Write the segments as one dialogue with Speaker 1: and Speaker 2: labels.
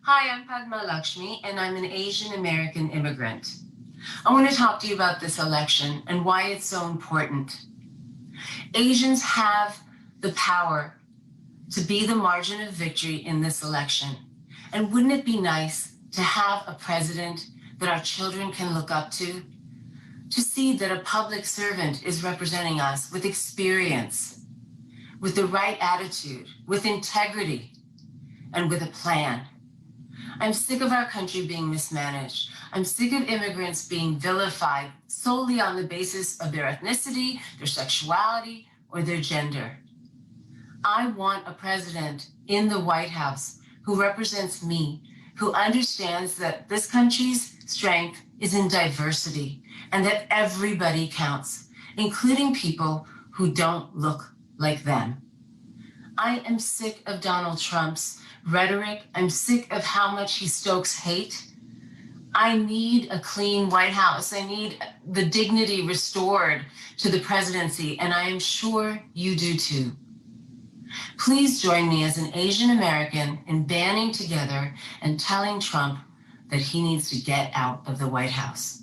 Speaker 1: Hi, I'm Padma Laksmi, and I'm an Asian American immigrant. I want to talk to you about this election and why it's so important. Asians have the power to be the margin of victory in this election. And wouldn't it be nice to have a president that our children can look up to see that a public servant is representing us with experience, with the right attitude, with integrity, and with a plan. I'm sick of our country being mismanaged. I'm sick of immigrants being vilified solely on the basis of their ethnicity, their sexuality, or their gender. I want a president in the White House who represents me, who understands that this country's strength is in diversity and that everybody counts, including people who don't look like them. I am sick of Donald Trump's rhetoric. I'm sick of how much he stokes hate. I need a clean White House. I need the dignity restored to the presidency, and I am sure you do too. Please join me as an Asian American in banding together and telling Trump that he needs to get out of the White House.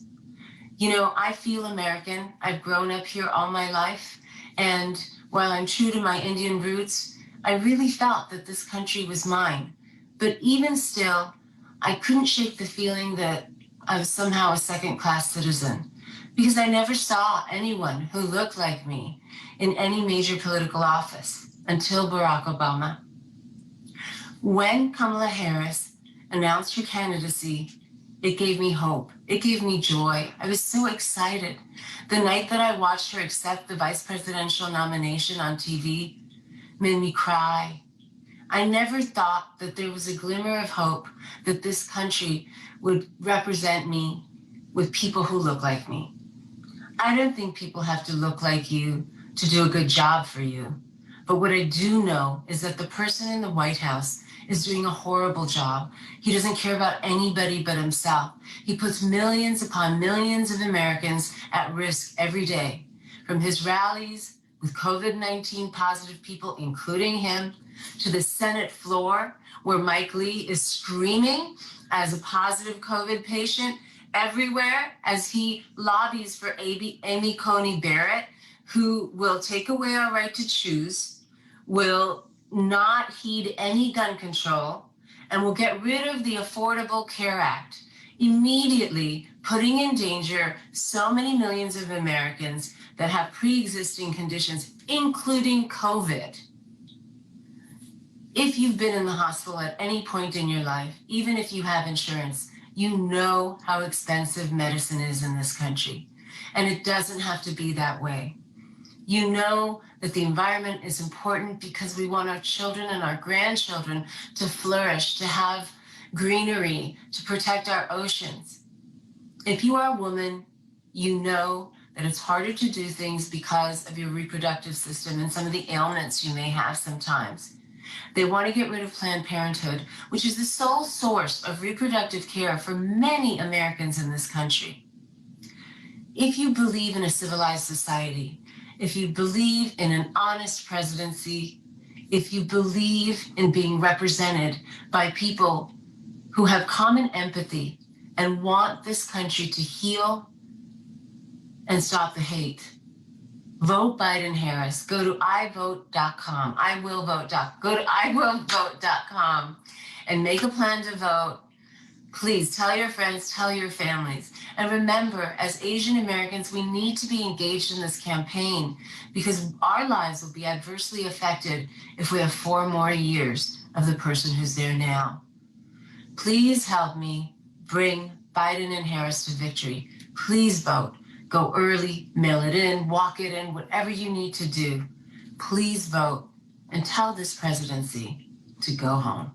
Speaker 1: You know, I feel American. I've grown up here all my life, and while I'm true to my Indian roots, I really felt that this country was mine. But even still, I couldn't shake the feeling that I was somehow a second-class citizen because I never saw anyone who looked like me in any major political office until Barack Obama. When Kamala Harris announced her candidacy, it gave me hope. It gave me joy. I was so excited. The night that I watched her accept the vice presidential nomination on TV made me cry. I never thought that there was a glimmer of hope that this country would represent me with people who look like me. I don't think people have to look like you to do a good job for you. But what I do know is that the person in the White House is doing a horrible job. He doesn't care about anybody but himself. He puts millions upon millions of Americans at risk every day, from his rallies with COVID-19 positive people, including him, to the Senate floor, where Mike Lee is screaming as a positive COVID patient everywhere as he lobbies for Amy Coney Barrett, who will take away our right to choose, will not heed any gun control, and will get rid of the Affordable Care Act, immediately putting in danger so many millions of Americans that have pre-existing conditions, including COVID. If you've been in the hospital at any point in your life, even if you have insurance, you know how expensive medicine is in this country. And it doesn't have to be that way. You know that the environment is important because we want our children and our grandchildren to flourish, to have greenery, to protect our oceans. If you are a woman, you know that it's harder to do things because of your reproductive system and some of the ailments you may have sometimes. They want to get rid of Planned Parenthood, which is the sole source of reproductive care for many Americans in this country. If you believe in a civilized society, if you believe in an honest presidency, if you believe in being represented by people who have common empathy and want this country to heal and stop the hate, vote Biden-Harris. Go to ivote.com. Go to iwillvote.com and make a plan to vote. Please tell your friends, tell your families. And remember, as Asian Americans, we need to be engaged in this campaign because our lives will be adversely affected if we have 4 more years of the person who's there now. Please help me bring Biden and Harris to victory. Please vote. Go early, mail it in, walk it in, whatever you need to do. Please vote and tell this presidency to go home.